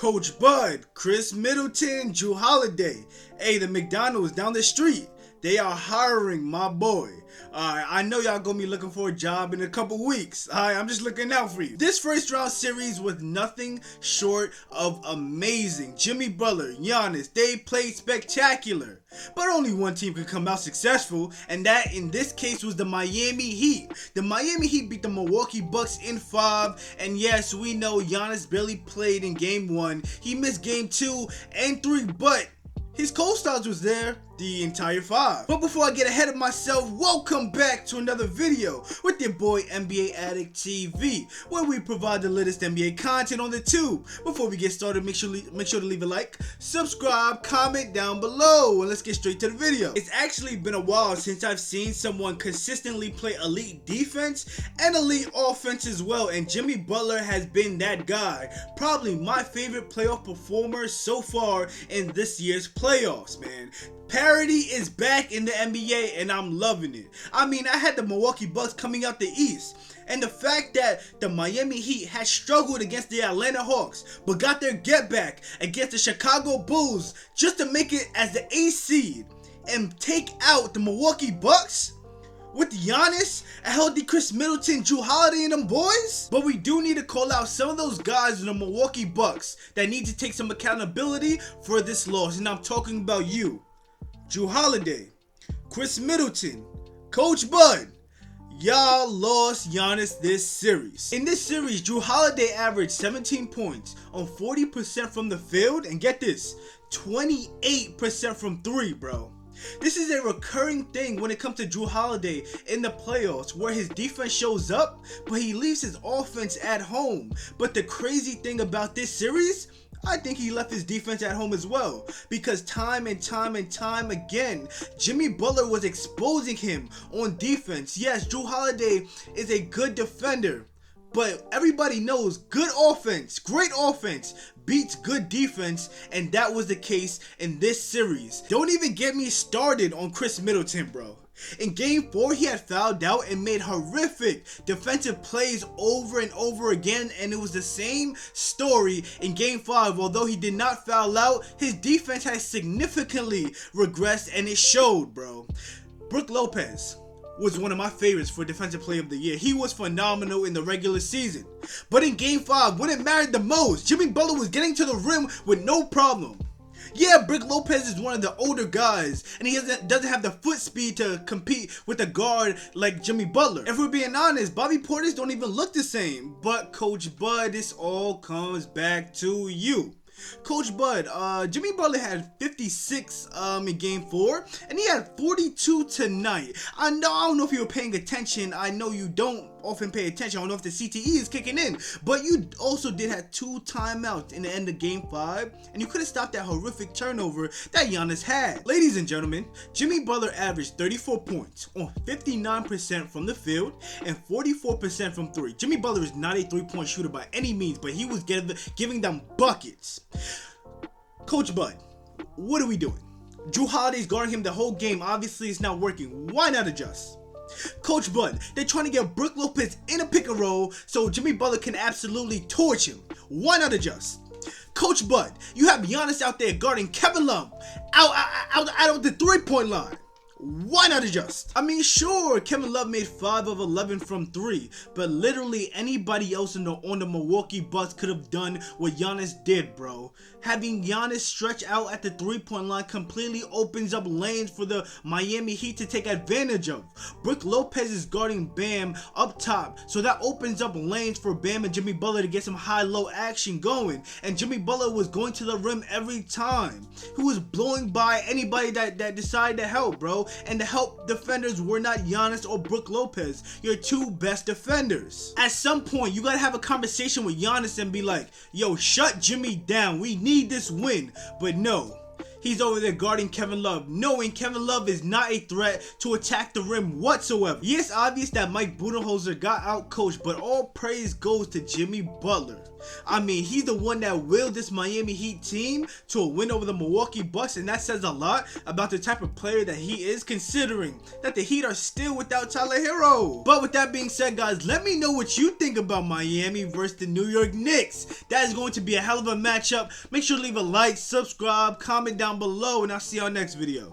Coach Bud, Chris Middleton, Jrue Holiday. Hey, the McDonald's down the street, they are hiring my boy. I know y'all gonna be looking for a job in a couple weeks. I'm just looking out for you. This first round series was nothing short of amazing. Jimmy Butler, Giannis, they played spectacular. But only one team could come out successful, and that in this case was the Miami Heat. The Miami Heat beat the Milwaukee Bucks in 5, and yes, we know Giannis barely played in game 1. He missed game 2 and 3, but his co-stars was there the entire 5. But before I get ahead of myself, welcome back to another video with your boy NBA Addict TV, where we provide the latest NBA content on the tube. Before we get started, make sure to leave a like, subscribe, comment down below, and let's get straight to the video. It's actually been a while since I've seen someone consistently play elite defense and elite offense as well, and Jimmy Butler has been that guy. Probably my favorite playoff performer so far in this year's playoffs, man. Parity is back in the NBA and I'm loving it. I mean, I had the Milwaukee Bucks coming out the East, and the fact that the Miami Heat had struggled against the Atlanta Hawks but got their get back against the Chicago Bulls just to make it as the 8th seed and take out the Milwaukee Bucks with Giannis, a healthy Chris Middleton, Jrue Holiday, and them boys. But we do need to call out some of those guys in the Milwaukee Bucks that need to take some accountability for this loss, and I'm talking about you, Jrue Holiday, Chris Middleton, Coach Bud. Y'all lost Giannis this series. In this series, Jrue Holiday averaged 17 points on 40% from the field, and get this, 28% from 3, bro. This is a recurring thing when it comes to Jrue Holiday in the playoffs, where his defense shows up, but he leaves his offense at home. But the crazy thing about this series, I think he left his defense at home as well, because time and time again, Jimmy Butler was exposing him on defense. Yes, Jrue Holiday is a good defender, but everybody knows good offense, great offense, beats good defense, and that was the case in this series. Don't even get me started on Chris Middleton, bro. In game 4, he had fouled out and made horrific defensive plays over and over again, and it was the same story in game 5. Although he did not foul out, his defense has significantly regressed, and it showed, bro. Brook Lopez was one of my favorites for Defensive Player of the Year. He was phenomenal in the regular season. But in game 5, when it mattered the most, Jimmy Butler was getting to the rim with no problem. Yeah, Brook Lopez is one of the older guys, and he doesn't have the foot speed to compete with a guard like Jimmy Butler. If we're being honest, Bobby Portis don't even look the same. But Coach Bud, this all comes back to you. Coach Bud, Jimmy Butler had 56 in game 4, and he had 42 tonight. I don't know if you were paying attention. I know you don't often pay attention. I don't know if the CTE is kicking in, but you also did have 2 timeouts in the end of game 5, and you could have stopped that horrific turnover that Giannis had. Ladies and gentlemen, Jimmy Butler averaged 34 points on 59% from the field and 44% from 3. Jimmy Butler is not a 3-point shooter by any means, but he was giving them buckets. Coach Bud, what are we doing? Jrue Holiday's guarding him the whole game. Obviously, it's not working. Why not adjust? Coach Bud, they're trying to get Brook Lopez in a pick and roll so Jimmy Butler can absolutely torch him. Why not adjust? Coach Bud, you have Giannis out there guarding Kevin Love out of the 3-point line. Why not adjust? I mean, sure, Kevin Love made 5 of 11 from 3, but literally anybody else on the Milwaukee Bucks could have done what Giannis did, bro. Having Giannis stretch out at the 3-point line completely opens up lanes for the Miami Heat to take advantage of. Brook Lopez is guarding Bam up top, so that opens up lanes for Bam and Jimmy Butler to get some high-low action going. And Jimmy Butler was going to the rim every time. He was blowing by anybody that decided to help, bro. And the help defenders were not Giannis or Brook Lopez, your 2 best defenders. At some point, you gotta have a conversation with Giannis and be like, yo, shut Jimmy down. We need this win. But no, he's over there guarding Kevin Love, knowing Kevin Love is not a threat to attack the rim whatsoever. Yes, obvious that Mike Budenholzer got out coached, but all praise goes to Jimmy Butler. I mean, he's the one that willed this Miami Heat team to a win over the Milwaukee Bucks, and that says a lot about the type of player that he is, considering that the Heat are still without Tyler Hero. But with that being said, guys, let me know what you think about Miami versus the New York Knicks. That is going to be a hell of a matchup. Make sure to leave a like, subscribe, comment down below, and I'll see y'all next video.